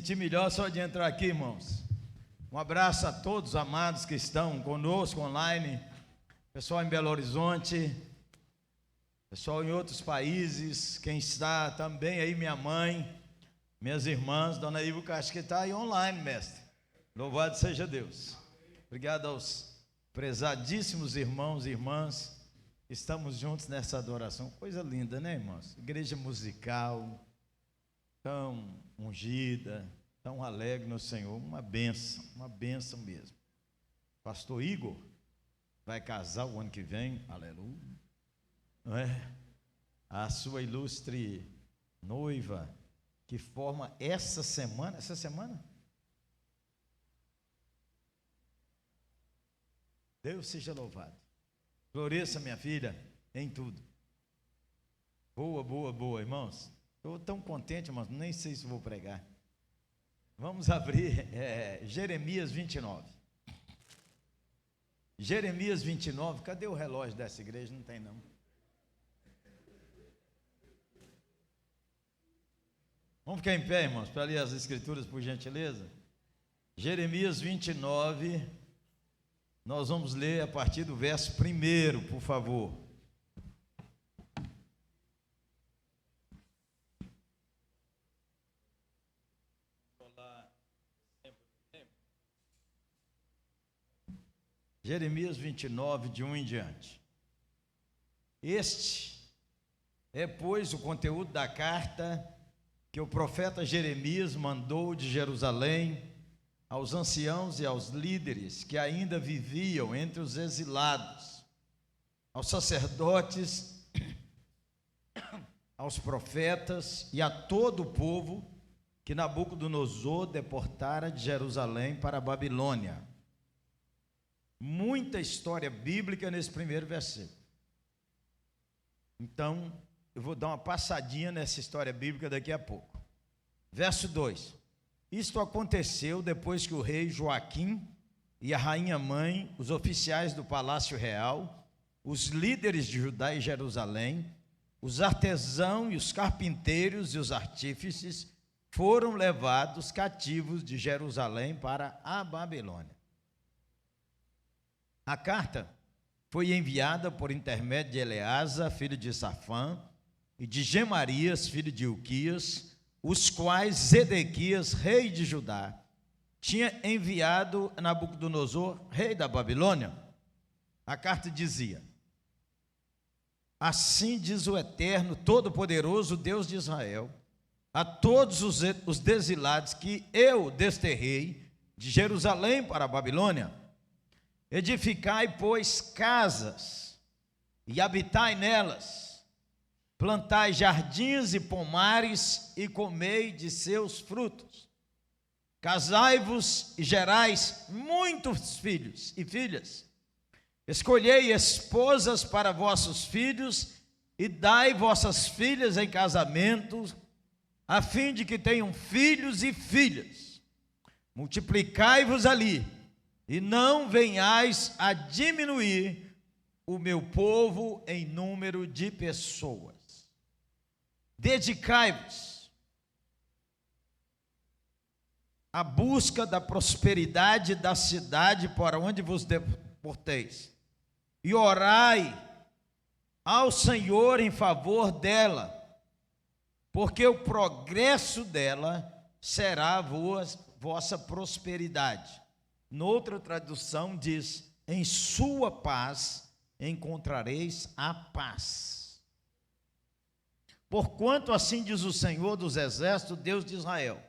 senti melhor só de entrar aqui, irmãos. Um abraço a todos os amados que estão conosco online, pessoal em Belo Horizonte, pessoal em outros países, quem está também aí, minha mãe, minhas irmãs, dona Iva, acho que está aí online, mestre. Louvado seja Deus. Obrigado aos prezadíssimos irmãos e irmãs. Estamos juntos nessa adoração. Coisa linda, né, irmãos? Igreja musical, tão ungida, tão alegre no Senhor. Uma bênção mesmo. Pastor Igor vai casar o ano que vem, aleluia. Não é? A sua ilustre noiva, que forma essa semana. Deus seja louvado. Floresça, minha filha, em tudo. Boa, irmãos. Estou tão contente, irmãos, nem sei se vou pregar. Vamos abrir Jeremias 29. Jeremias 29, cadê o relógio dessa igreja? Não tem, não. Vamos ficar em pé, irmãos, para ler as escrituras, por gentileza. Jeremias 29, nós vamos ler a partir do verso 1, por favor. Jeremias 29, de 1 em diante. Este é, pois, o conteúdo da carta que o profeta Jeremias mandou de Jerusalém aos anciãos e aos líderes que ainda viviam entre os exilados, aos sacerdotes, aos profetas e a todo o povo que Nabucodonosor deportara de Jerusalém para a Babilônia. Muita história bíblica nesse primeiro versículo. Então, eu vou dar uma passadinha nessa história bíblica daqui a pouco. Verso 2. Isto aconteceu depois que o rei Joaquim e a rainha mãe, os oficiais do palácio real, os líderes de Judá e Jerusalém, os artesãos e os carpinteiros e os artífices foram levados cativos de Jerusalém para a Babilônia. A carta foi enviada por intermédio de Eleasa, filho de Safã, e de Gemarias, filho de Ilquias, os quais Zedequias, rei de Judá, tinha enviado a Nabucodonosor, rei da Babilônia. A carta dizia: assim diz o Eterno, Todo-Poderoso, Deus de Israel, a todos os exilados que eu desterrei de Jerusalém para a Babilônia: edificai, pois, casas e habitai nelas, plantai jardins e pomares e comei de seus frutos. Casai-vos e gerais muitos filhos e filhas. Escolhei esposas para vossos filhos e dai vossas filhas em casamento, a fim de que tenham filhos e filhas. Multiplicai-vos ali e não venhais a diminuir o meu povo em número de pessoas. Dedicai-vos à busca da prosperidade da cidade para onde vos deporteis, e orai ao Senhor em favor dela, porque o progresso dela será a vossa prosperidade. Noutra tradução diz: em sua paz encontrareis a paz. Porquanto assim diz o Senhor dos Exércitos, Deus de Israel: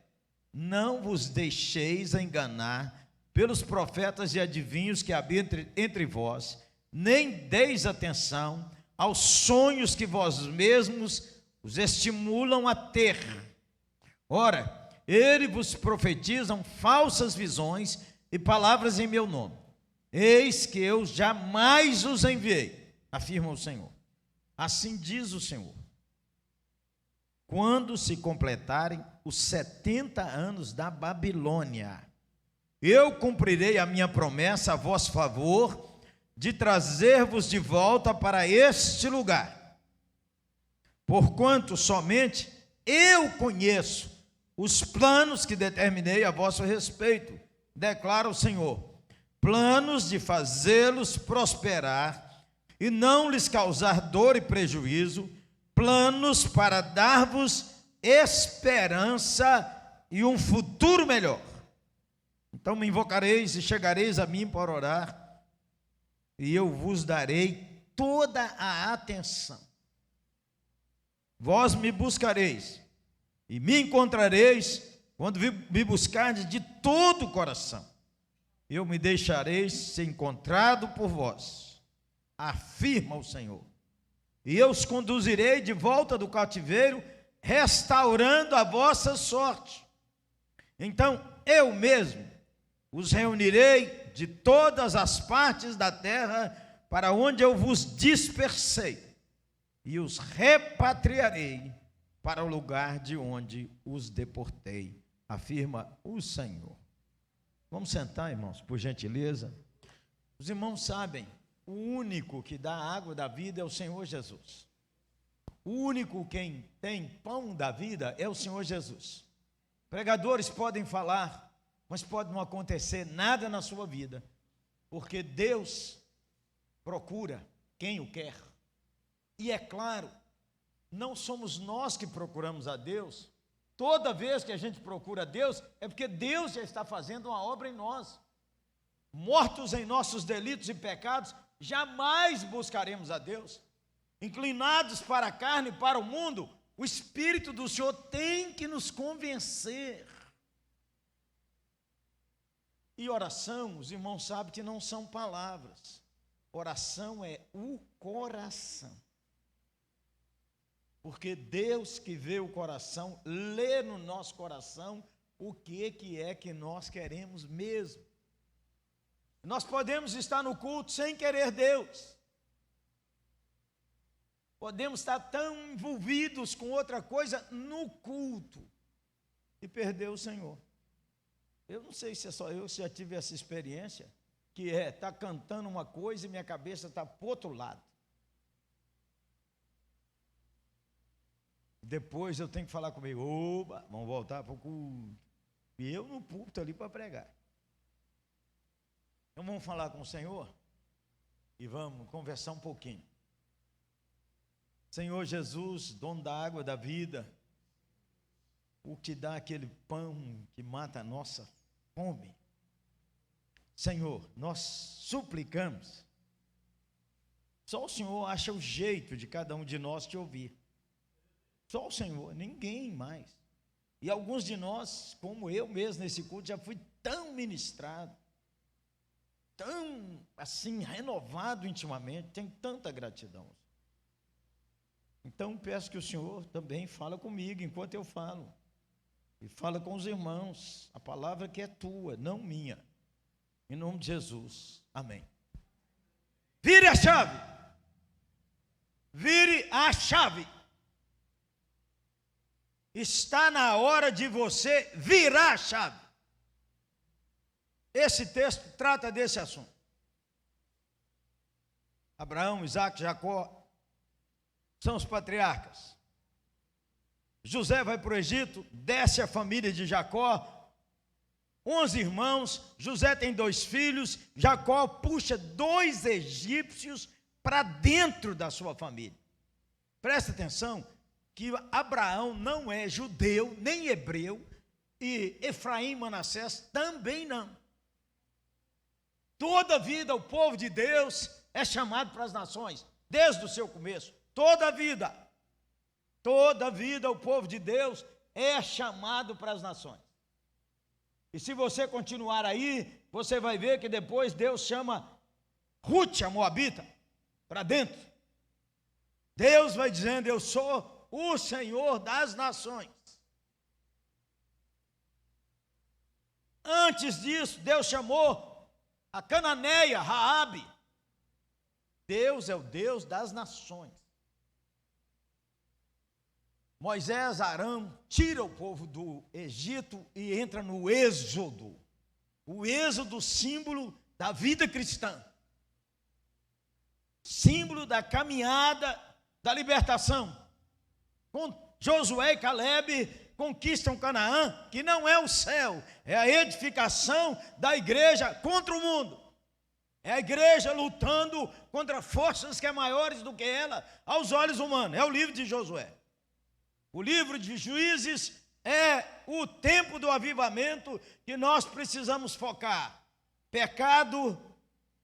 não vos deixeis enganar pelos profetas e adivinhos que habitam entre vós, nem deis atenção aos sonhos que vós mesmos os estimulam a ter. Ora, eles vos profetizam falsas visões e palavras em meu nome. Eis que eu jamais os enviei, afirma o Senhor. Assim diz o Senhor: quando se completarem os 70 anos da Babilônia, eu cumprirei a minha promessa a vosso favor, de trazer-vos de volta para este lugar. Porquanto somente eu conheço os planos que determinei a vosso respeito, declara o Senhor, planos de fazê-los prosperar e não lhes causar dor e prejuízo, planos para dar-vos esperança e um futuro melhor. Então me invocareis e chegareis a mim para orar, e eu vos darei toda a atenção. Vós me buscareis e me encontrareis quando me buscardes de todo o coração. Eu me deixarei ser encontrado por vós, afirma o Senhor. E eu os conduzirei de volta do cativeiro, restaurando a vossa sorte. Então eu mesmo os reunirei de todas as partes da terra para onde eu vos dispersei, e os repatriarei para o lugar de onde os deportei, afirma o Senhor. Vamos sentar, irmãos, por gentileza. Os irmãos sabem, o único que dá a água da vida é o Senhor Jesus. O único quem tem pão da vida é o Senhor Jesus. Pregadores podem falar, mas pode não acontecer nada na sua vida, porque Deus procura quem o quer. E é claro, não somos nós que procuramos a Deus. Toda vez que a gente procura a Deus, é porque Deus já está fazendo uma obra em nós. Mortos em nossos delitos e pecados, jamais buscaremos a Deus. Inclinados para a carne e para o mundo, o Espírito do Senhor tem que nos convencer. E oração, os irmãos sabem que não são palavras. Oração é o coração. Porque Deus que vê o coração, lê no nosso coração o que é que nós queremos mesmo. Nós podemos estar no culto sem querer Deus. Podemos estar tão envolvidos com outra coisa no culto e perder o Senhor. Eu não sei se é só eu, se já tive essa experiência, que estar cantando uma coisa e minha cabeça está para o outro lado. Depois eu tenho que falar comigo, oba, vamos voltar para o culto. E eu no púlpito ali para pregar. Então vamos falar com o Senhor e vamos conversar um pouquinho. Senhor Jesus, dono da água da vida, o que dá aquele pão que mata a nossa fome. Senhor, nós suplicamos. Só o Senhor acha o jeito de cada um de nós te ouvir. Só o Senhor, ninguém mais. E alguns de nós, como eu mesmo nesse culto, já fui tão ministrado, tão assim, renovado intimamente, tenho tanta gratidão. Então peço que o Senhor também fale comigo enquanto eu falo. E fala com os irmãos, a palavra que é tua, não minha. Em nome de Jesus, amém. Vire a chave. Vire a chave. Está na hora de você virar a chave. Esse texto trata desse assunto. Abraão, Isaac, Jacó são os patriarcas. José vai para o Egito, desce a família de Jacó, 11 irmãos, José tem 2 filhos, Jacó puxa 2 egípcios para dentro da sua família. Presta atenção que Abraão não é judeu, nem hebreu, e Efraim e Manassés também não. Toda a vida o povo de Deus é chamado para as nações, desde o seu começo, toda a vida o povo de Deus é chamado para as nações. E se você continuar aí, você vai ver que depois Deus chama Rute, a Moabita, para dentro. Deus vai dizendo, eu sou o Senhor das nações. Antes disso, Deus chamou a cananeia, Raabe. Deus é o Deus das nações. Moisés, Arão, tira o povo do Egito e entra no êxodo. O êxodo, símbolo da vida cristã. Símbolo da caminhada da libertação. Com Josué e Calebe, conquistam Canaã, que não é o céu, é a edificação da igreja contra o mundo. É a igreja lutando contra forças que é maiores do que ela, aos olhos humanos. É o livro de Josué. O livro de Juízes é o tempo do avivamento que nós precisamos focar. Pecado,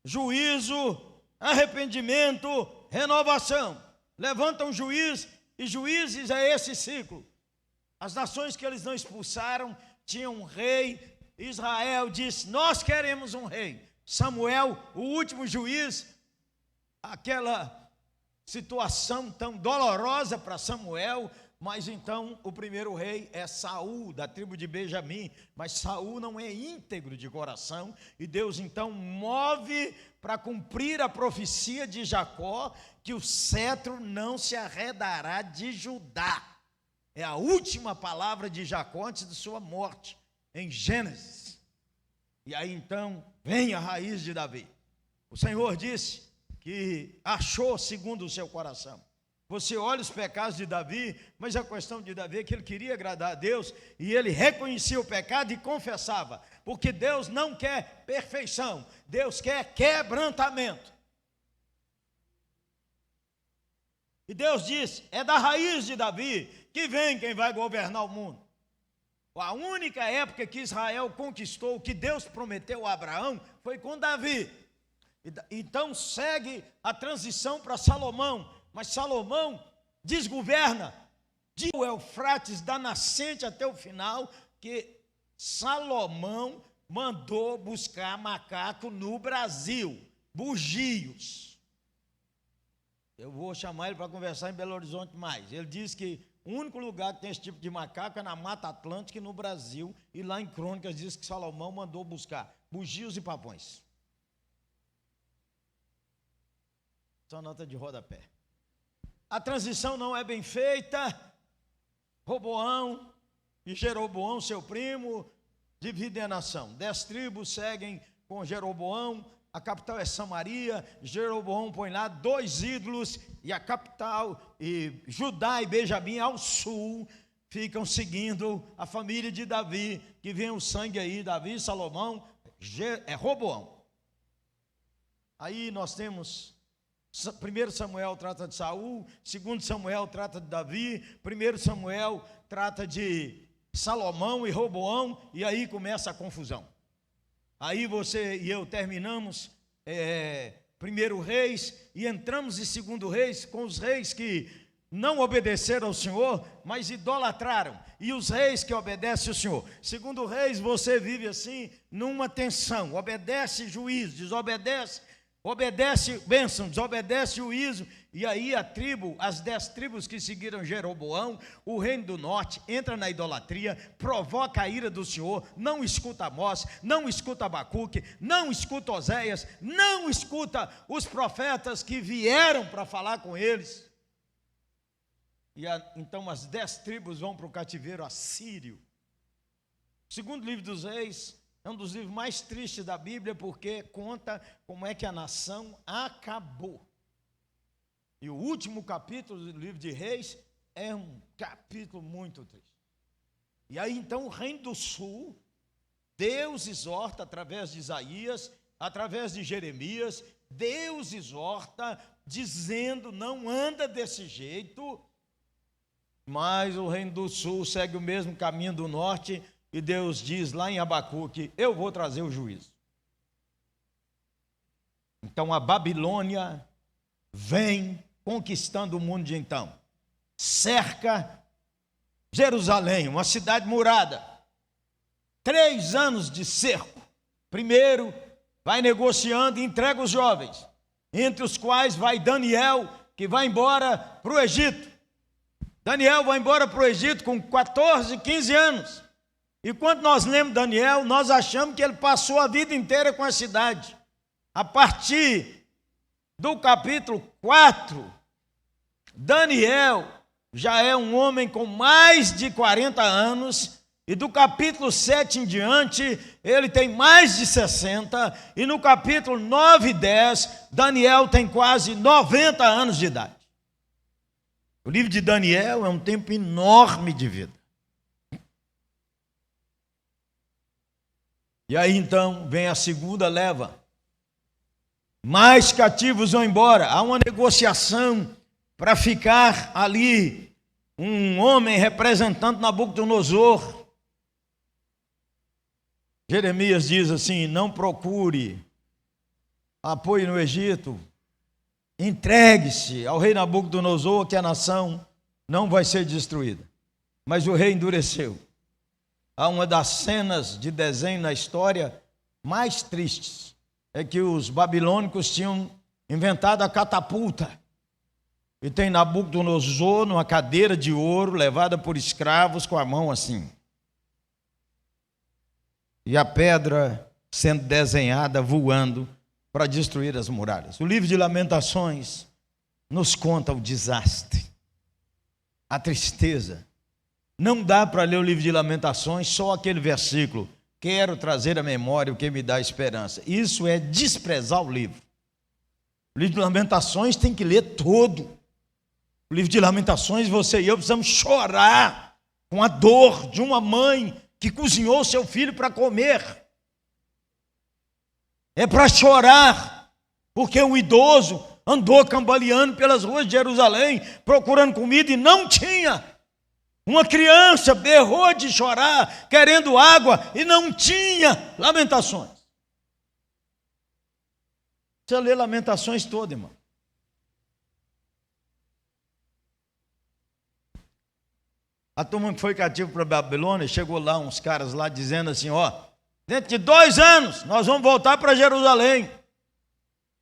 juízo, arrependimento, renovação. Levanta um juiz, e juízes é esse ciclo. As nações que eles não expulsaram tinham um rei. Israel disse: nós queremos um rei. Samuel, o último juiz, aquela situação tão dolorosa para Samuel, mas então o primeiro rei é Saul, da tribo de Benjamim, mas Saul não é íntegro de coração, e Deus então move para cumprir a profecia de Jacó, que o cetro não se arredará de Judá. É a última palavra de Jacó antes de sua morte, em Gênesis. E aí então vem a raiz de Davi. O Senhor disse que achou segundo o seu coração. Você olha os pecados de Davi, mas a questão de Davi é que ele queria agradar a Deus, e ele reconhecia o pecado e confessava, porque Deus não quer perfeição, Deus quer quebrantamento. E Deus disse: é da raiz de Davi que vem quem vai governar o mundo. A única época que Israel conquistou o que Deus prometeu a Abraão foi com Davi. Então segue a transição para Salomão, mas Salomão desgoverna de Eufrates, da nascente até o final, que Salomão mandou buscar macaco no Brasil, bugios. Eu vou chamar ele para conversar em Belo Horizonte mais. Ele disse que o único lugar que tem esse tipo de macaco é na Mata Atlântica e no Brasil, e lá em Crônicas diz que Salomão mandou buscar bugios e pavões. Só nota de rodapé. A transição não é bem feita. Roboão e Jeroboão, seu primo, dividem a nação. 10 tribos seguem com Jeroboão. A capital é Samaria. Jeroboão põe lá 2 ídolos, e a capital, e Judá e Benjamim ao sul ficam seguindo a família de Davi, que vem o sangue aí, Davi, Salomão, é Roboão. Aí nós temos 1 Samuel trata de Saul, 2 Samuel trata de Davi, 1 Samuel trata de Salomão e Roboão, e aí começa a confusão. Aí você e eu terminamos 1 Reis e entramos em 2 Reis, com os reis que não obedeceram ao Senhor, mas idolatraram, e os reis que obedecem ao Senhor. 2 Reis, você vive assim, numa tensão: obedece juízo, desobedece, obedece bênção, desobedece juízo. E aí as 10 tribos que seguiram Jeroboão, o reino do norte, entra na idolatria, provoca a ira do Senhor, não escuta Amós, não escuta Abacuque, não escuta Oséias, não escuta os profetas que vieram para falar com eles. E então as 10 tribos vão para o cativeiro assírio. O 2º livro dos Reis é um dos livros mais tristes da Bíblia, porque conta como é que a nação acabou. E o último capítulo do livro de Reis é um capítulo muito triste. E aí então o reino do sul, Deus exorta através de Isaías, através de Jeremias, Deus exorta dizendo: não anda desse jeito. Mas o reino do sul segue o mesmo caminho do norte, e Deus diz lá em Abacuque: eu vou trazer o juízo. Então a Babilônia vem conquistando o mundo de então, cerca Jerusalém, uma cidade murada, 3 anos de cerco. Primeiro vai negociando e entrega os jovens, entre os quais vai Daniel, que vai embora para o Egito. Daniel vai embora para o Egito com 14, 15 anos. E quando nós lemos Daniel, nós achamos que ele passou a vida inteira com a cidade. A partir do capítulo 4, Daniel já é um homem com mais de 40 anos, e do capítulo 7 em diante, ele tem mais de 60, e no capítulo 9 e 10, Daniel tem quase 90 anos de idade. O livro de Daniel é um tempo enorme de vida. E aí então vem a segunda leva. Mais cativos vão embora. Há uma negociação para ficar ali um homem representando Nabucodonosor. Jeremias diz assim: não procure apoio no Egito, entregue-se ao rei Nabucodonosor, que a nação não vai ser destruída. Mas o rei endureceu. Há uma das cenas de desenho na história mais tristes, é que os babilônicos tinham inventado a catapulta. E tem Nabucodonosor numa cadeira de ouro, levada por escravos com a mão assim. E a pedra sendo desenhada, voando, para destruir as muralhas. O livro de Lamentações nos conta o desastre, a tristeza. Não dá para ler o livro de Lamentações só aquele versículo: quero trazer à memória o que me dá esperança. Isso é desprezar o livro. O livro de Lamentações tem que ler todo. O livro de Lamentações, você e eu precisamos chorar com a dor de uma mãe que cozinhou seu filho para comer. É para chorar, porque o idoso andou cambaleando pelas ruas de Jerusalém, procurando comida e não tinha. Uma criança berrou de chorar, querendo água, e não tinha. Lamentações. Você lê Lamentações todo, irmão. A turma que foi cativo para a Babilônia, chegou lá uns caras lá dizendo assim: ó, dentro de 2 anos nós vamos voltar para Jerusalém.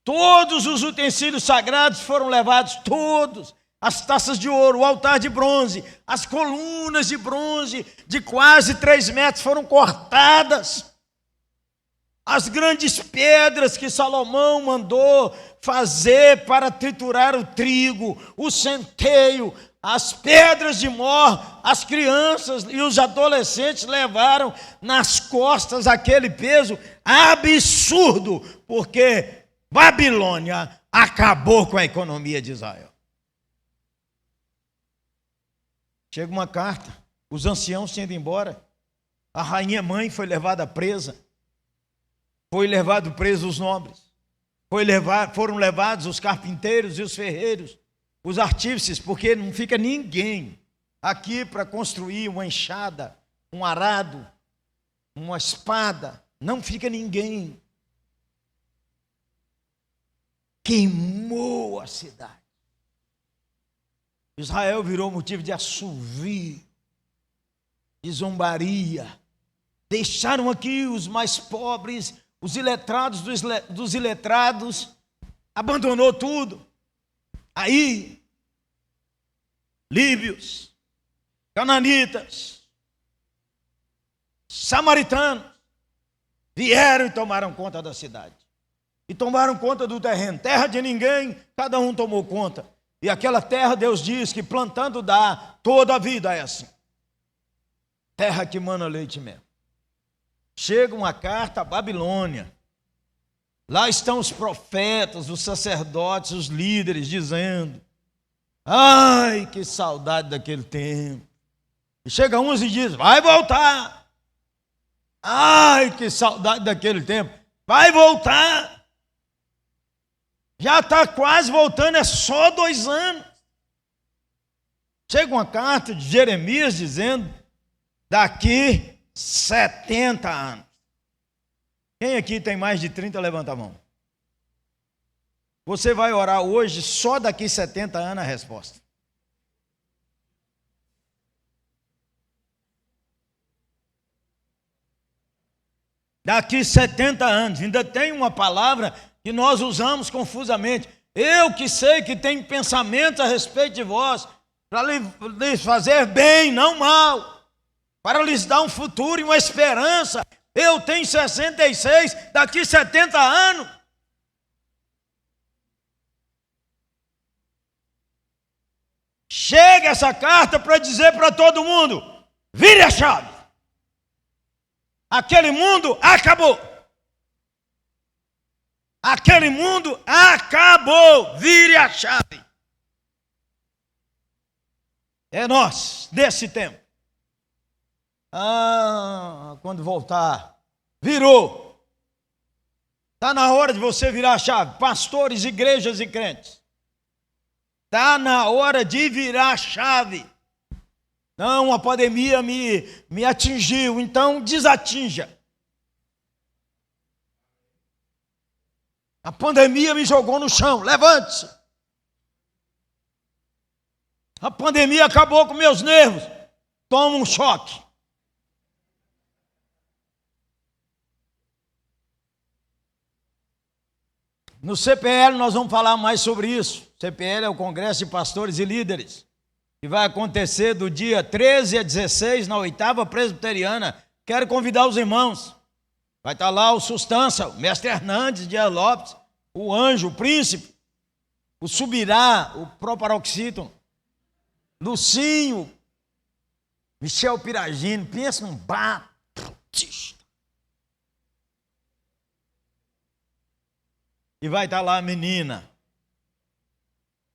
Todos os utensílios sagrados foram levados, todos. As taças de ouro, o altar de bronze, as colunas de bronze de quase 3 metros foram cortadas. As grandes pedras que Salomão mandou fazer para triturar o trigo, o centeio, as pedras de mor, as crianças e os adolescentes levaram nas costas aquele peso absurdo, porque Babilônia acabou com a economia de Israel. Chega uma carta, os anciãos tinham ido embora, a rainha mãe foi levada presa, foi levado preso os nobres, foram levados os carpinteiros e os ferreiros, os artífices, porque não fica ninguém aqui para construir uma enxada, um arado, uma espada, não fica ninguém. Queimou a cidade. Israel virou motivo de assovio, de zombaria. Deixaram aqui os mais pobres, os iletrados dos iletrados, abandonou tudo. Aí, líbios, cananitas, samaritanos, vieram e tomaram conta da cidade. E tomaram conta do terreno. Terra de ninguém, cada um tomou conta. E aquela terra, Deus diz que plantando dá, toda a vida é assim. Terra que mana leite e mel. Chega uma carta à Babilônia. Lá estão os profetas, os sacerdotes, os líderes dizendo: ai, que saudade daquele tempo. E chega uns e diz: vai voltar. Ai, que saudade daquele tempo. Vai voltar. Já está quase voltando, é só 2 anos. Chega uma carta de Jeremias dizendo: daqui 70 anos. Quem aqui tem mais de 30, levanta a mão. Você vai orar hoje, só daqui 70 anos a resposta. Daqui 70 anos, ainda tem uma palavra que nós usamos confusamente. Eu que sei que tenho pensamentos a respeito de vós, para lhes fazer bem, não mal, para lhes dar um futuro e uma esperança. Eu tenho 66, daqui 70 anos. Chega essa carta para dizer para todo mundo: vire a chave. Aquele mundo acabou. Aquele mundo acabou. Vire a chave. É nós, desse tempo. Quando voltar Virou. Está na hora de você virar a chave. Pastores, igrejas e crentes. Está na hora de virar a chave. Não, a pandemia me atingiu, então desatinja. A pandemia me jogou no chão, levante-se. A pandemia acabou com meus nervos. Toma um choque. No CPL nós vamos falar mais sobre isso. CPL é o Congresso de Pastores e Líderes, que vai acontecer do dia 13 a 16 na 8ª Presbiteriana. Quero convidar os irmãos. Vai estar lá o Sustância, o Mestre Hernandes Dias Lopes, o Anjo, o Príncipe, o Subirá, o Proparoxítono, Lucinho, Michel Piragino. Pensa num batista. E vai estar lá a menina,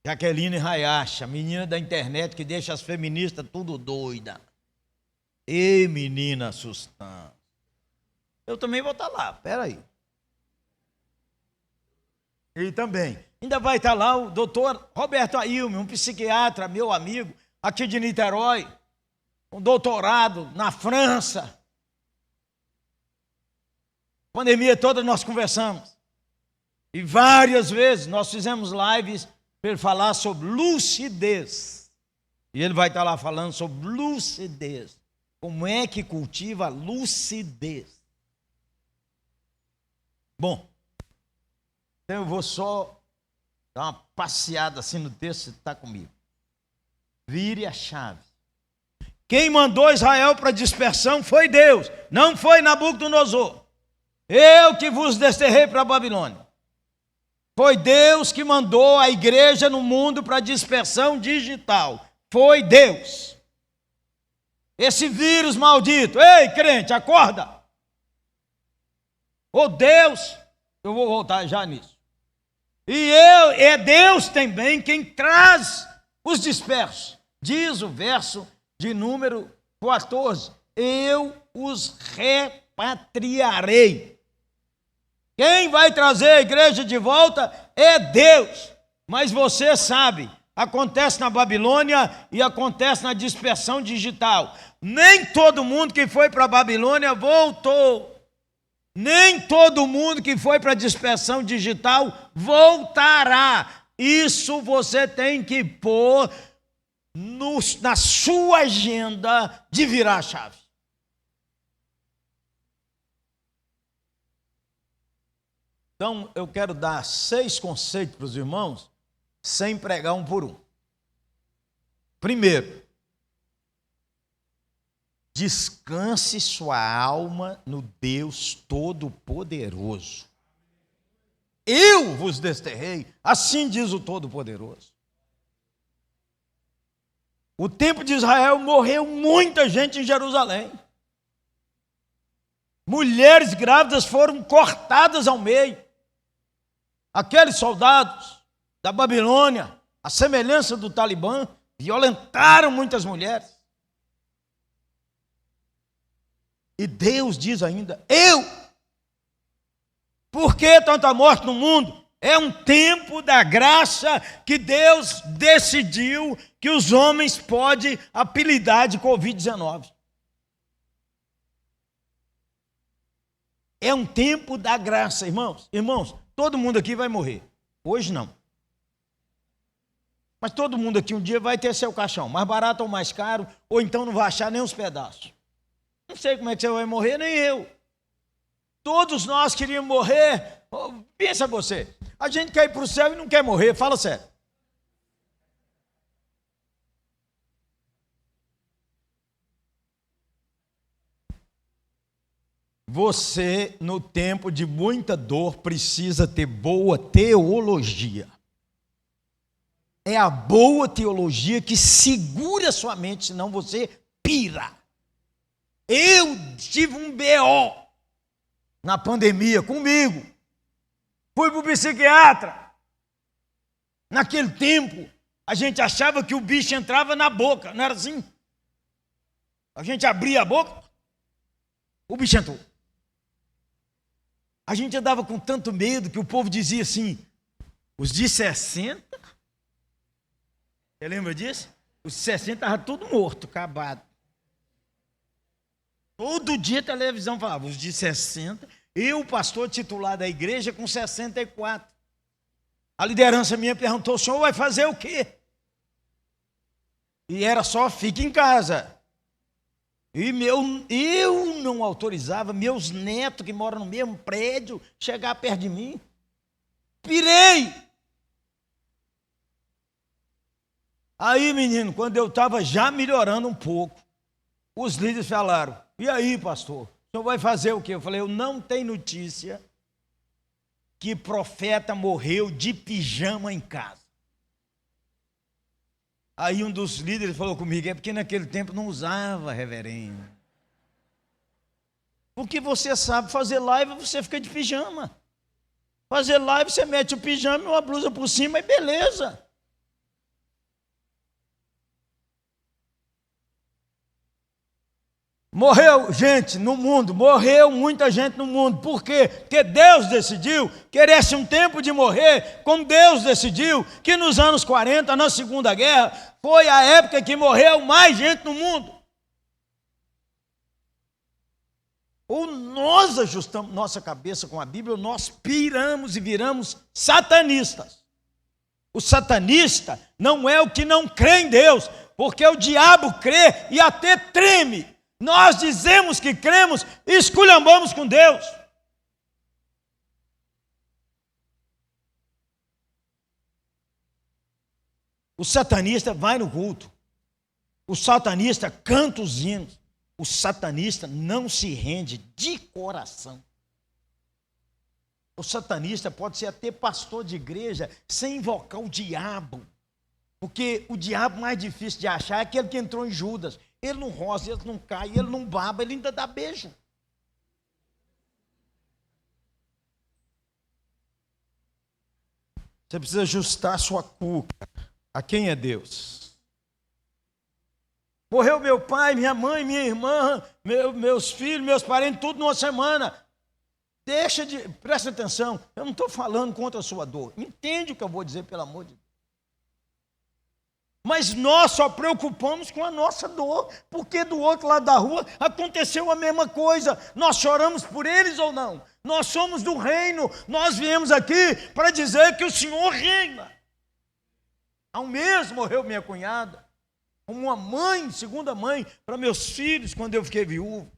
Jaqueline Hayashi, a menina da internet que deixa as feministas tudo doida. Ei, menina Sustância. Eu também vou estar lá, peraí. E também. Ainda vai estar lá o doutor Roberto Ailme, um psiquiatra, meu amigo, aqui de Niterói, um doutorado na França. Pandemia toda nós conversamos. E várias vezes nós fizemos lives para ele falar sobre lucidez. E ele vai estar lá falando sobre lucidez. Como é que cultiva a lucidez? Bom, então eu vou só dar uma passeada assim no texto, você está comigo. Vire a chave. Quem mandou Israel para dispersão foi Deus, não foi Nabucodonosor. Eu que vos desterrei para a Babilônia. Foi Deus que mandou a igreja no mundo para dispersão digital. Foi Deus. Esse vírus maldito. Ei, crente, acorda. Ô Deus, eu vou voltar já nisso. É Deus também quem traz os dispersos. Diz o verso de número 14. Eu os repatriarei. Quem vai trazer a igreja de volta é Deus. Mas você sabe, acontece na Babilônia e acontece na dispersão digital. Nem todo mundo que foi para a Babilônia voltou. Nem todo mundo que foi para a dispersão digital voltará. Isso você tem que pôr na sua agenda de virar a chave. Então, eu quero dar 6 conceitos para os irmãos, sem pregar um por um. Primeiro, descanse sua alma no Deus Todo-Poderoso. Eu vos desterrei, assim diz o Todo-Poderoso. O tempo de Israel morreu muita gente em Jerusalém. Mulheres grávidas foram cortadas ao meio. Aqueles soldados da Babilônia, a semelhança do Talibã, violentaram muitas mulheres. E Deus diz ainda, por que tanta morte no mundo? É um tempo da graça que Deus decidiu que os homens podem apelidar de Covid-19. É um tempo da graça, irmãos. Irmãos, todo mundo aqui vai morrer. Hoje não. Mas todo mundo aqui um dia vai ter seu caixão, mais barato ou mais caro, ou então não vai achar nem os pedaços. Não sei como é que você vai morrer, nem eu. Todos nós queríamos morrer. Pensa você, a gente quer ir para o céu e não quer morrer, fala sério. Você, no tempo de muita dor, precisa ter boa teologia. É a boa teologia que segura sua mente, senão você pira. Eu tive um BO na pandemia comigo. Fui para o psiquiatra. Naquele tempo, a gente achava que o bicho entrava na boca, não era assim? A gente abria a boca, o bicho entrou. A gente andava com tanto medo que o povo dizia assim, os de 60, você lembra disso? Os de 60 estavam tudo morto, acabado. Todo dia a televisão falava, os de 60, eu, pastor titular da igreja, com 64. A liderança minha perguntou, o senhor vai fazer o quê? E era só, fique em casa. E eu não autorizava meus netos, que moram no mesmo prédio, chegar perto de mim. Pirei! Aí, menino, quando eu estava já melhorando um pouco, os líderes falaram, e aí, pastor, o senhor vai fazer o quê? Eu falei, eu não tenho notícia que profeta morreu de pijama em casa. Aí um dos líderes falou comigo, é porque naquele tempo não usava, reverendo. Porque você sabe, fazer live você fica de pijama. Fazer live você mete o pijama e uma blusa por cima e beleza. Morreu gente no mundo, morreu muita gente no mundo. Por quê? Porque Deus decidiu que esse um tempo de morrer, como Deus decidiu que nos anos 40, na Segunda Guerra, foi a época que morreu mais gente no mundo. Ou nós ajustamos nossa cabeça com a Bíblia, ou nós piramos e viramos satanistas. O satanista não é o que não crê em Deus, porque o diabo crê e até treme. Nós dizemos que cremos e esculhambamos com Deus. O satanista vai no culto. O satanista canta os hinos. O satanista não se rende de coração. O satanista pode ser até pastor de igreja sem invocar o diabo. Porque o diabo mais difícil de achar é aquele que entrou em Judas. Ele não roça, ele não cai, ele não baba, ele ainda dá beijo. Você precisa ajustar a sua cuca. A quem é Deus? Morreu meu pai, minha mãe, minha irmã, meus filhos, meus parentes, tudo numa semana. Presta atenção, eu não estou falando contra a sua dor. Entende o que eu vou dizer, pelo amor de Deus. Mas nós só preocupamos com a nossa dor, porque do outro lado da rua aconteceu a mesma coisa. Nós choramos por eles ou não? Nós somos do reino, nós viemos aqui para dizer que o Senhor reina. Há um mês morreu minha cunhada, como uma mãe, segunda mãe, para meus filhos quando eu fiquei viúvo.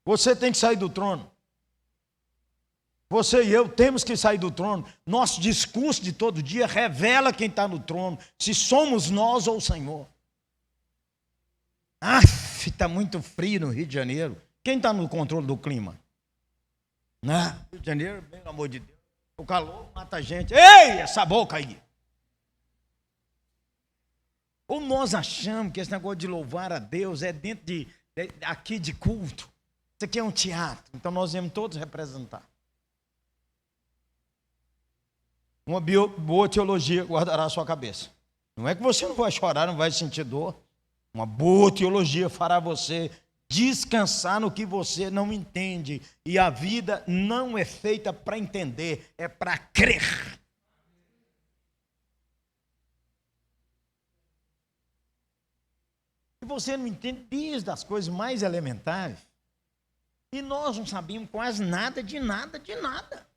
Você tem que sair do trono. Você e eu temos que sair do trono. Nosso discurso de todo dia revela quem está no trono, se somos nós ou o Senhor. Está muito frio no Rio de Janeiro. Quem está no controle do clima? Rio de Janeiro, pelo amor de Deus. O calor mata a gente. Ei, essa boca aí. Ou nós achamos que esse negócio de louvar a Deus é dentro aqui de culto. Isso aqui é um teatro. Então nós viemos todos representar. Uma boa teologia guardará a sua cabeça. Não é que você não vai chorar, não vai sentir dor. Uma boa teologia fará você descansar no que você não entende. E a vida não é feita para entender, é para crer. E você não entende desde as coisas mais elementares. E nós não sabíamos quase nada de nada de nada.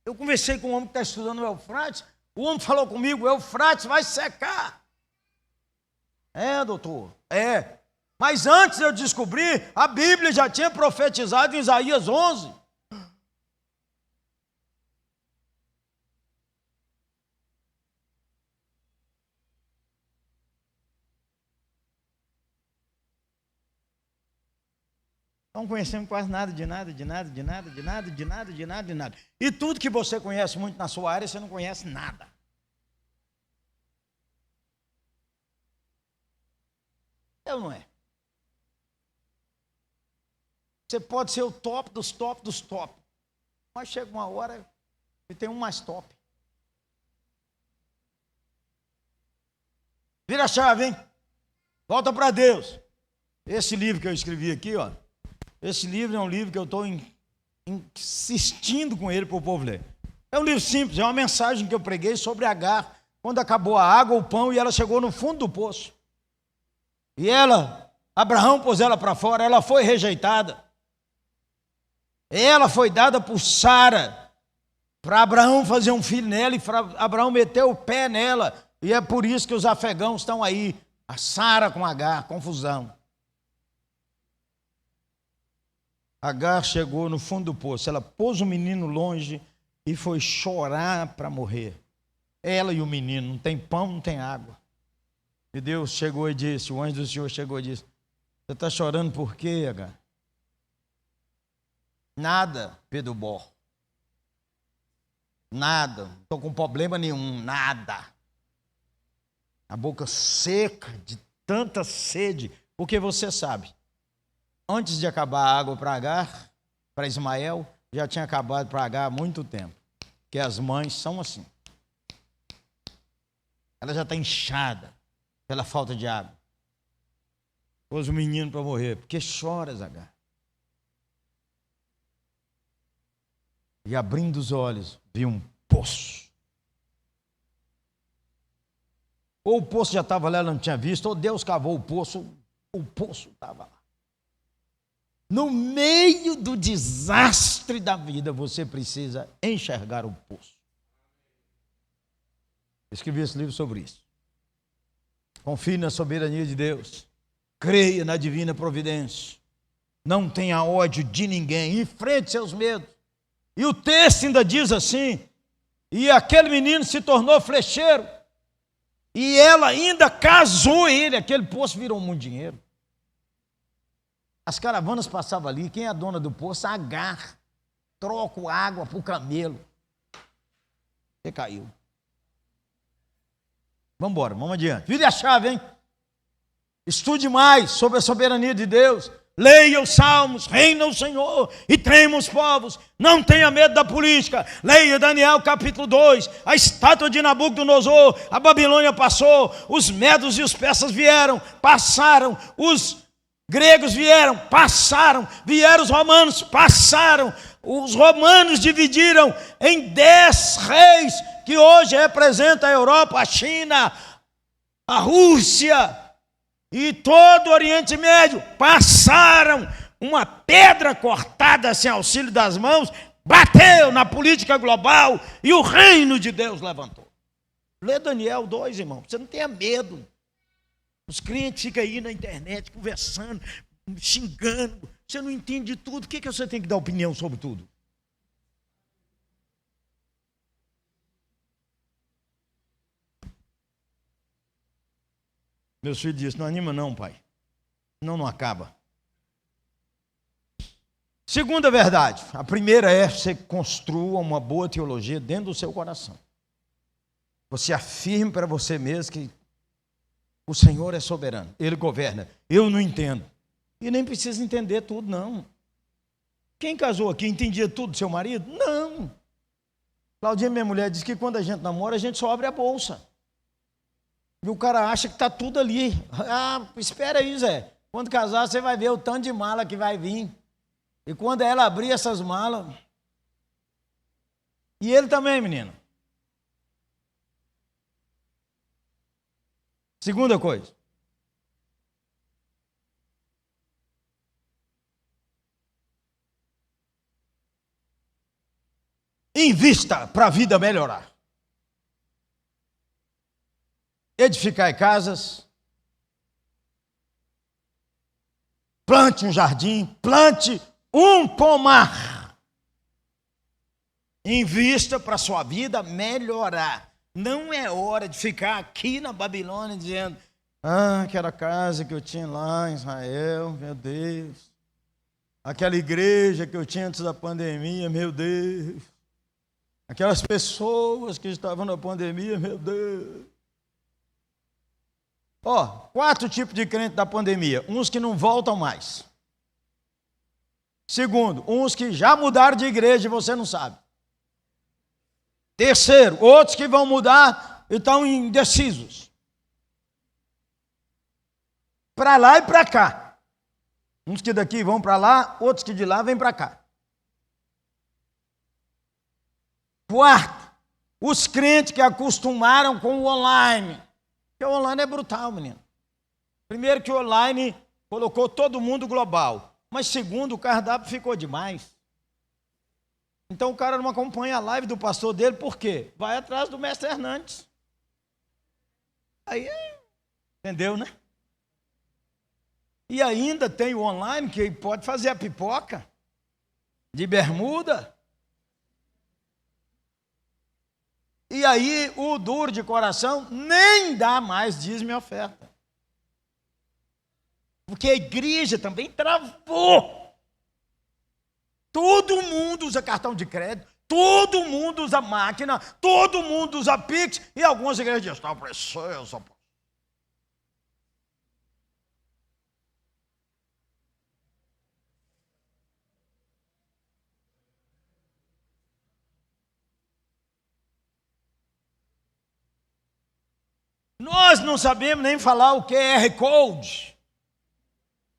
Eu conversei com um homem que está estudando o Eufrates, o homem falou comigo, o Eufrates vai secar. É, doutor, é. Mas antes eu descobri, a Bíblia já tinha profetizado em Isaías 11. Não conhecemos quase nada de nada, de nada, de nada, de nada, de nada, de nada, de nada. E tudo que você conhece muito na sua área, você não conhece nada. É ou não é? Você pode ser o top dos top dos top. Mas chega uma hora e tem um mais top. Vira a chave, hein? Volta para Deus. Esse livro que eu escrevi aqui, ó. Esse livro é um livro que eu estou insistindo com ele para o povo ler. É um livro simples, é uma mensagem que eu preguei sobre Agar, quando acabou a água, o pão, e ela chegou no fundo do poço. E Abraão pôs ela para fora, ela foi rejeitada. Ela foi dada por Sara, para Abraão fazer um filho nela, e Abraão meteu o pé nela. E é por isso que os afegãos estão aí, a Sara com Agar, confusão. Agar chegou no fundo do poço, ela pôs o menino longe e foi chorar para morrer. Ela e o menino, não tem pão, não tem água. E Deus chegou e disse, o anjo do Senhor chegou e disse, você está chorando por quê, Agar? Nada, Pedro Bor. Nada, não estou com problema nenhum, nada. A boca seca de tanta sede, porque você sabe, antes de acabar a água para Agar, para Ismael, já tinha acabado para Agar há muito tempo. Porque as mães são assim. Ela já está inchada pela falta de água. Pôs o menino para morrer. Porque choras, Agar? E abrindo os olhos, viu um poço. Ou o poço já estava lá, ela não tinha visto, ou Deus cavou o poço estava lá. No meio do desastre da vida, você precisa enxergar o poço. Escrevi esse livro sobre isso. Confie na soberania de Deus. Creia na divina providência. Não tenha ódio de ninguém. Enfrente seus medos. E o texto ainda diz assim, e aquele menino se tornou flecheiro. E ela ainda casou ele. Aquele poço virou muito dinheiro. As caravanas passavam ali. Quem é a dona do poço? Agar. Troco água para o camelo. Você caiu. Vamos embora, vamos adiante. Vire a chave, hein? Estude mais sobre a soberania de Deus. Leia os salmos, reina o Senhor e trema os povos. Não tenha medo da política. Leia Daniel capítulo 2. A estátua de Nabucodonosor, a Babilônia passou, os medos e os persas vieram, passaram, os gregos vieram, passaram, vieram os romanos, passaram. Os romanos dividiram em 10 reis, que hoje representam a Europa, a China, a Rússia e todo o Oriente Médio. Passaram, uma pedra cortada sem auxílio das mãos, bateu na política global e o reino de Deus levantou. Lê Daniel 2, irmão, você não tenha medo. Os crentes ficam aí na internet conversando, xingando. Você não entende de tudo, por que você tem que dar opinião sobre tudo? Meus filhos dizem, não anima não, pai. Senão não acaba. Segunda verdade. A primeira é você construa uma boa teologia dentro do seu coração. Você afirme para você mesmo que o Senhor é soberano. Ele governa. Eu não entendo. E nem precisa entender tudo, não. Quem casou aqui entendia tudo do seu marido? Não. Claudinha, minha mulher, diz que quando a gente namora, a gente só abre a bolsa. E o cara acha que está tudo ali. Ah, espera aí, Zé. Quando casar, você vai ver o tanto de mala que vai vir. E quando ela abrir essas malas... E ele também, menino. Segunda coisa. Invista para a vida melhorar. Edificar casas. Plante um jardim. Plante um pomar. Invista para a sua vida melhorar. Não é hora de ficar aqui na Babilônia dizendo: ah, aquela casa que eu tinha lá em Israel, meu Deus. Aquela igreja que eu tinha antes da pandemia, meu Deus. Aquelas pessoas que estavam na pandemia, meu Deus. Ó, 4 tipos de crente da pandemia. Uns que não voltam mais. Segundo, uns que já mudaram de igreja e você não sabe. Terceiro, outros que vão mudar e estão indecisos. para lá e para cá. Uns que daqui vão para lá, outros que de lá vêm para cá. Quarto, os crentes que acostumaram com o online. Porque o online é brutal, menino. Primeiro que o online colocou todo mundo global. Mas segundo, o cardápio ficou demais. Então o cara não acompanha a live do pastor dele, por quê? Vai atrás do mestre Hernandes. Aí, entendeu, né? E ainda tem o online que pode fazer a pipoca de bermuda. E aí o duro de coração nem dá mais dízimo e oferta. Porque a igreja também travou. Todo mundo usa cartão de crédito, todo mundo usa máquina, todo mundo usa Pix, e algumas igrejas dizem, está precioso. Nós não sabemos nem falar o QR Code.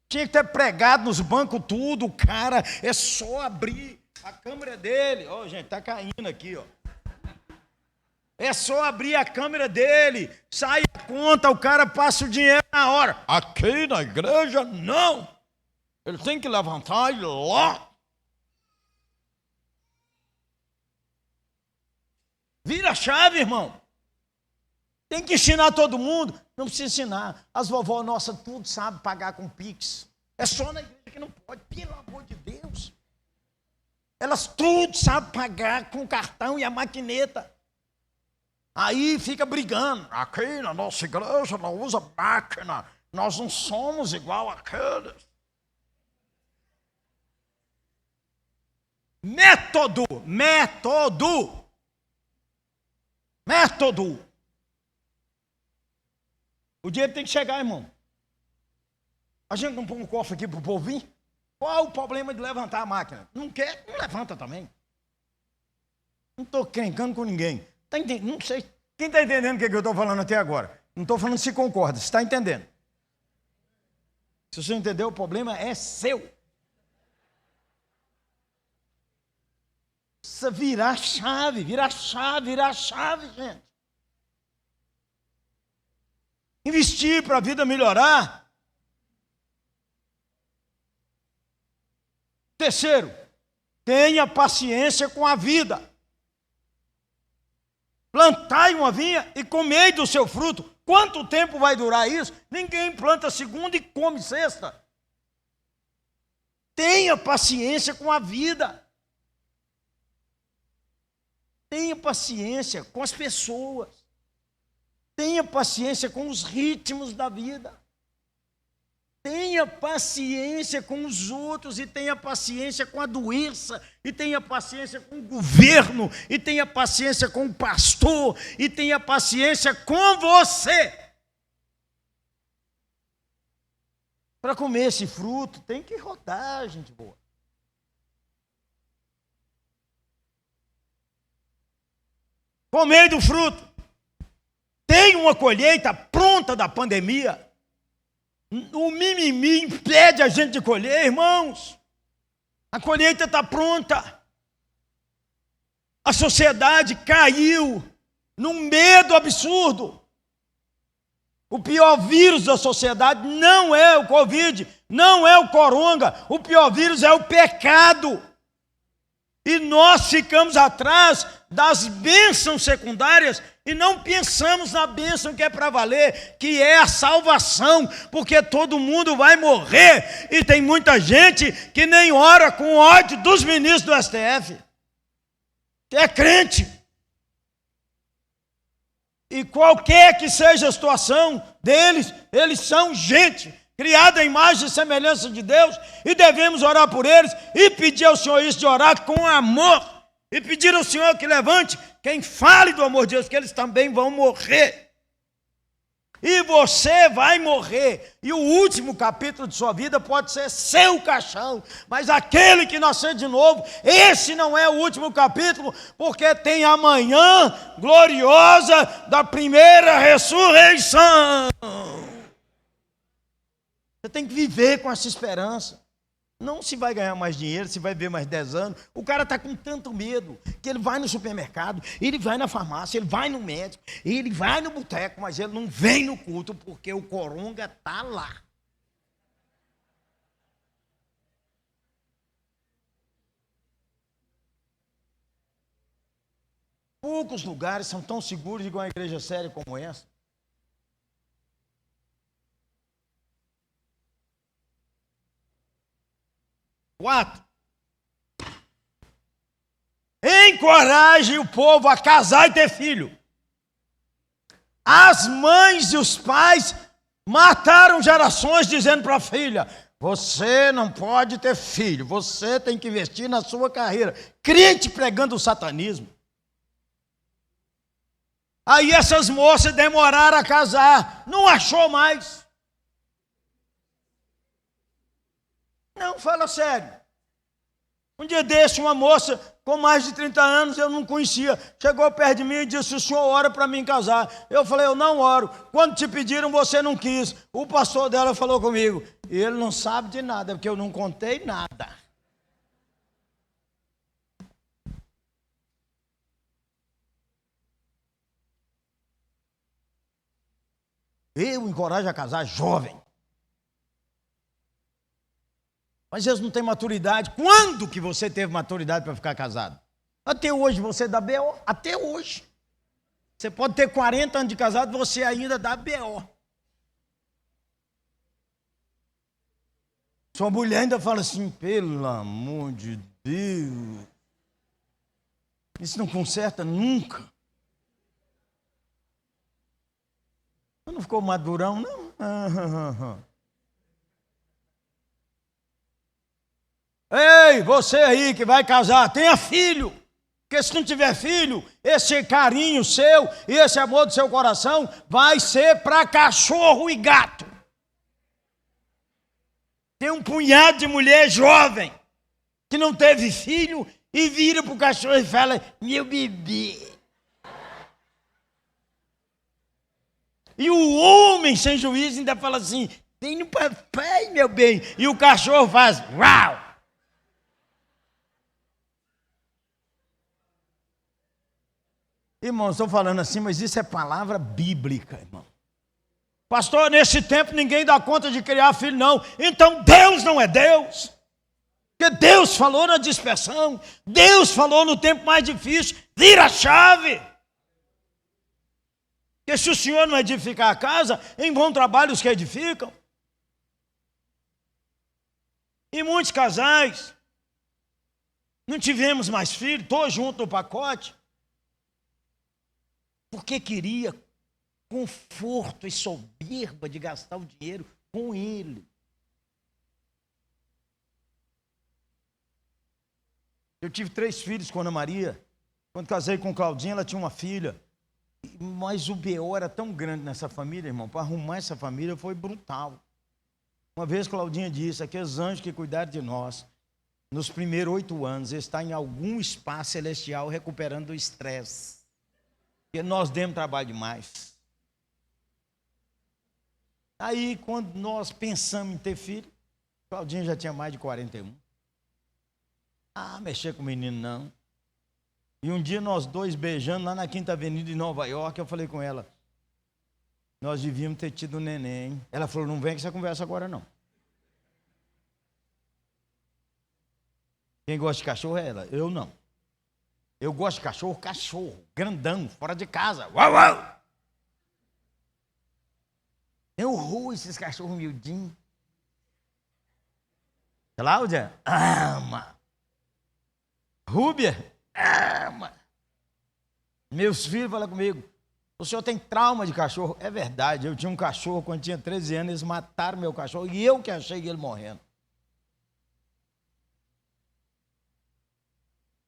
Tinha que ter pregado nos bancos tudo, o cara, é só abrir a câmera dele. Ó, gente, tá caindo aqui, ó. É só abrir a câmera dele, sai a conta, o cara passa o dinheiro na hora. Aqui na igreja, não. Ele tem que levantar e ir lá. Vira a chave, irmão. Tem que ensinar todo mundo. Não precisa ensinar. As vovó nossas tudo sabem pagar com Pix. É só na igreja que não pode, pelo amor de Deus. Elas tudo sabem pagar com cartão e a maquineta. Aí fica brigando. Aqui na nossa igreja não usa máquina. Nós não somos igual àqueles. Método. O dinheiro tem que chegar, irmão. A gente não põe um cofre aqui para o povo vir? Qual o problema de levantar a máquina? Não quer? Não levanta também. Não estou crencando com ninguém. Tá entendendo? Não sei. Quem está entendendo o que eu estou falando até agora? Não estou falando se concorda. Você está entendendo? Se você entendeu, o problema é seu. Precisa virar chave, gente. Investir para a vida melhorar. Terceiro, tenha paciência com a vida. Plantai uma vinha e comei do seu fruto. Quanto tempo vai durar isso? Ninguém planta segunda e come sexta. Tenha paciência com a vida. Tenha paciência com as pessoas. Tenha paciência com os ritmos da vida. Tenha paciência com os outros e tenha paciência com a doença, e tenha paciência com o governo, e tenha paciência com o pastor, e tenha paciência com você. Para comer esse fruto, tem que rodar, gente boa. Comei do fruto. Tem uma colheita pronta da pandemia. O mimimi impede a gente de colher, irmãos. A colheita está pronta. A sociedade caiu num medo absurdo. O pior vírus da sociedade não é o Covid, não é o coronga. O pior vírus é o pecado. E nós ficamos atrás das bênçãos secundárias e não pensamos na bênção que é para valer, que é a salvação, porque todo mundo vai morrer e tem muita gente que nem ora com ódio dos ministros do STF, que é crente. E qualquer que seja a situação deles, eles são gente criada à imagem e semelhança de Deus, e devemos orar por eles e pedir ao Senhor isso, de orar com amor, e pedir ao Senhor que levante quem fale do amor de Deus, que eles também vão morrer. E você vai morrer, e o último capítulo de sua vida pode ser seu caixão, mas aquele que nascer de novo, esse não é o último capítulo, porque tem a manhã gloriosa da primeira ressurreição. tenho que viver com essa esperança. Não se vai ganhar mais dinheiro, se vai viver mais 10 anos. O cara está com tanto medo que ele vai no supermercado, ele vai na farmácia, ele vai no médico, ele vai no boteco, mas ele não vem no culto porque o coronga está lá. Poucos lugares são tão seguros igual a igreja séria como essa. Quatro. Encoraje o povo a casar e ter filho. As mães e os pais mataram gerações dizendo para a filha: você não pode ter filho, você tem que investir na sua carreira. Crente pregando o satanismo. Aí essas moças demoraram a casar, não achou mais. Não, fala sério. Um dia desse, uma moça com mais de 30 anos, eu não conhecia, chegou perto de mim e disse: o senhor ora para mim casar. Eu falei: eu não oro. Quando te pediram, você não quis. O pastor dela falou comigo: ele não sabe de nada, porque eu não contei nada. Eu encorajo a casar jovem. Mas eles não têm maturidade. Quando que você teve maturidade para ficar casado? Até hoje você dá B.O. Até hoje. Você pode ter 40 anos de casado, você ainda dá B.O. Sua mulher ainda fala assim: pelo amor de Deus, isso não conserta nunca. Não ficou madurão, não? Ei, você aí que vai casar, tenha filho. Porque se não tiver filho, esse carinho seu e esse amor do seu coração vai ser para cachorro e gato. Tem um punhado de mulher jovem que não teve filho e vira para o cachorro e fala: meu bebê. E o homem sem juízo ainda fala assim: vem no papai, meu bem. E o cachorro faz uau. Irmão, estou falando assim, mas isso é palavra bíblica, irmão. Pastor, nesse tempo ninguém dá conta de criar filho, não. Então Deus não é Deus. Porque Deus falou na dispersão, Deus falou no tempo mais difícil, vira a chave. Porque se o Senhor não edificar a casa, em vão trabalho os que edificam. E muitos casais, não tivemos mais filhos, estou junto no pacote, porque queria conforto e soberba de gastar o dinheiro com ele. Eu tive 3 filhos com Ana Maria. Quando casei com Claudinha, ela tinha uma filha. Mas o B.O. era tão grande nessa família, irmão, para arrumar essa família foi brutal. Uma vez Claudinha disse: aqueles anjos que cuidaram de nós, nos primeiros 8 anos, está em algum espaço celestial recuperando o estresse. Porque nós demos trabalho demais. Aí, quando nós pensamos em ter filho, Claudinha já tinha mais de 41. Mexer com o menino não. E um dia nós dois beijando lá na Quinta Avenida de Nova York, eu falei com ela: nós devíamos ter tido um neném. Ela falou: não vem com essa conversa agora não. Quem gosta de cachorro é ela, eu não. Eu gosto de cachorro, grandão, fora de casa. Uau, uau! Eu roubo esses cachorros miudinhos. Cláudia ama. Rúbia ama. Meus filhos falam comigo: o senhor tem trauma de cachorro? É verdade, eu tinha um cachorro quando tinha 13 anos, eles mataram meu cachorro e eu que achei ele morrendo.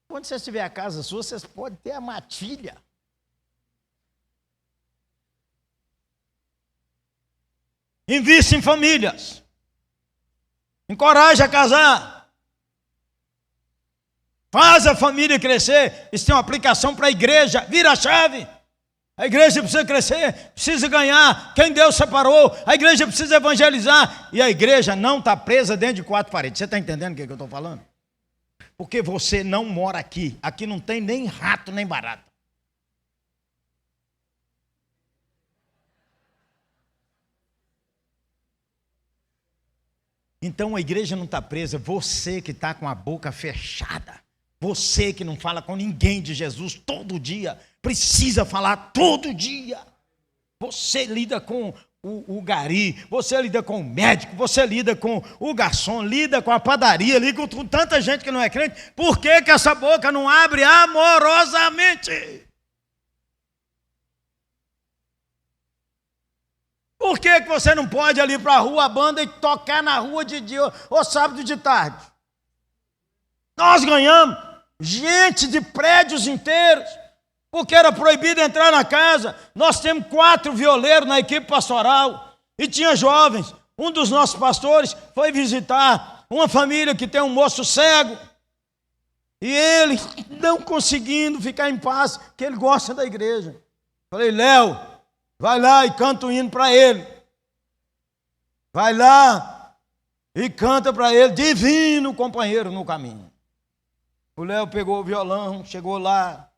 Quando você tiver a casa sua, vocês podem ter a matilha. Invista em famílias. Encoraje a casar. Faz a família crescer. Isso tem uma aplicação para a igreja. Vira a chave. A igreja precisa crescer, precisa ganhar quem Deus separou. A igreja precisa evangelizar. E a igreja não está presa dentro de 4 paredes. Você está entendendo o que eu estou falando? Porque você não mora aqui. Aqui não tem nem rato, nem barata. Então a igreja não está presa. Você que está com a boca fechada. Você que não fala com ninguém de Jesus todo dia. Precisa falar todo dia. Você lida com o gari, você lida com o médico, você lida com o garçom, lida com a padaria, lida com tanta gente que não é crente. Por que que essa boca não abre amorosamente? Por que que você não pode ir ali para a rua, a banda, e tocar na rua de dia ou sábado de tarde? Nós ganhamos gente de prédios inteiros, porque era proibido entrar na casa. Nós temos 4 violeiros na equipe pastoral, e tinha jovens. Um dos nossos pastores foi visitar uma família que tem um moço cego, e ele não conseguindo ficar em paz, que ele gosta da igreja. Falei: Léo, vai lá e canta o hino para ele. Vai lá e canta para ele, divino companheiro no caminho. O Léo pegou o violão, chegou lá,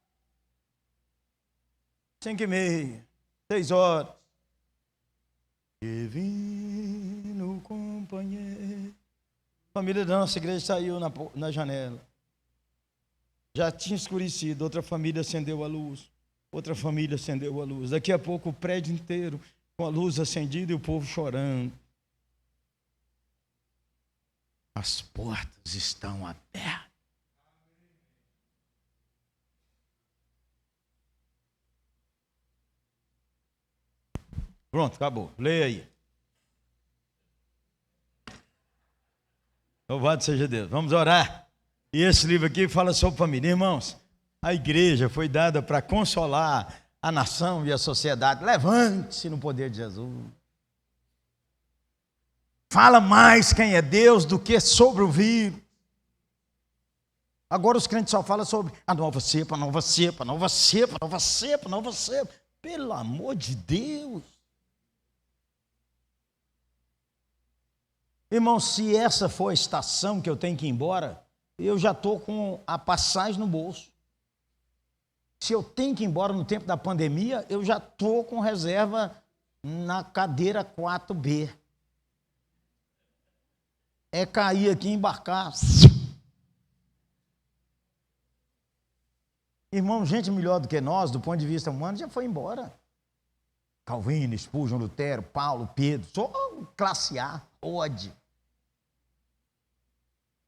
5h30, 6h. Divino companheiro. A família da nossa igreja saiu na janela. Já tinha escurecido, outra família acendeu a luz. Outra família acendeu a luz. Daqui a pouco o prédio inteiro com a luz acendida e o povo chorando. As portas estão abertas. Pronto, acabou. Leia aí. Louvado seja Deus. Vamos orar. E esse livro aqui fala sobre família. Irmãos, a igreja foi dada para consolar a nação e a sociedade. Levante-se no poder de Jesus. Fala mais quem é Deus do que sobre o vírus. Agora os crentes só falam sobre a nova cepa, nova cepa, nova cepa, nova cepa, nova cepa. Pelo amor de Deus. Irmão, se essa for a estação que eu tenho que ir embora, eu já estou com a passagem no bolso. Se eu tenho que ir embora no tempo da pandemia, eu já estou com reserva na cadeira 4B. É cair aqui e embarcar. Irmão, gente melhor do que nós, do ponto de vista humano, já foi embora. Calvino, Spurgeon, Lutero, Paulo, Pedro, só classe A, Ode.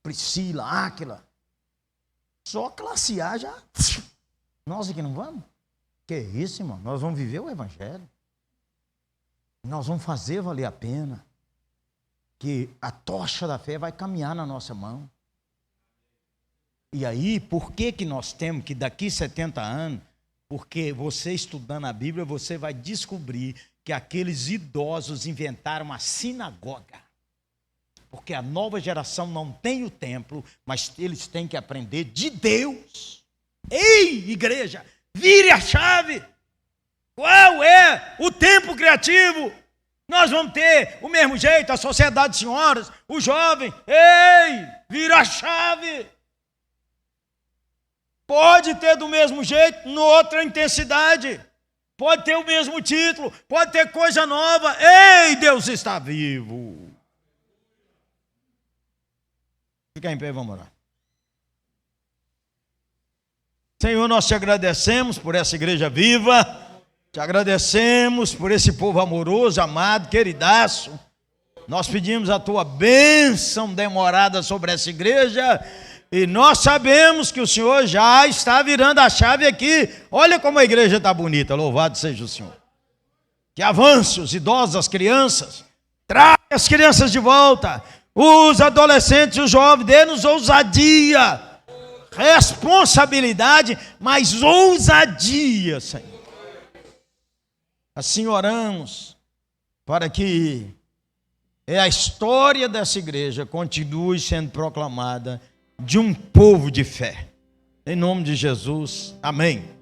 Priscila, Áquila. Só classe A já. Nós aqui não vamos? Que isso, irmão? Nós vamos viver o Evangelho. Nós vamos fazer valer a pena. Que a tocha da fé vai caminhar na nossa mão. E aí, por que que nós temos que daqui 70 anos, porque você estudando a Bíblia, você vai descobrir que aqueles idosos inventaram a sinagoga. Porque a nova geração não tem o templo, mas eles têm que aprender de Deus. Ei, igreja, vire a chave. Qual é o tempo criativo? Nós vamos ter o mesmo jeito, a sociedade de senhoras, o jovem. Ei, vira a chave. Pode ter do mesmo jeito, noutra intensidade. Pode ter o mesmo título, pode ter coisa nova. Ei, Deus está vivo. Fica em pé, vamos orar. Senhor, nós te agradecemos por essa igreja viva, te agradecemos por esse povo amoroso, amado, queridaço. Nós pedimos a tua bênção demorada sobre essa igreja, e nós sabemos que o Senhor já está virando a chave aqui. Olha como a igreja está bonita, louvado seja o Senhor. Que avance os idosos, as crianças, traga as crianças de volta, os adolescentes e os jovens, dê-nos ousadia, responsabilidade, mas ousadia, Senhor. Assim oramos para que a história dessa igreja continue sendo proclamada de um povo de fé. Em nome de Jesus, amém.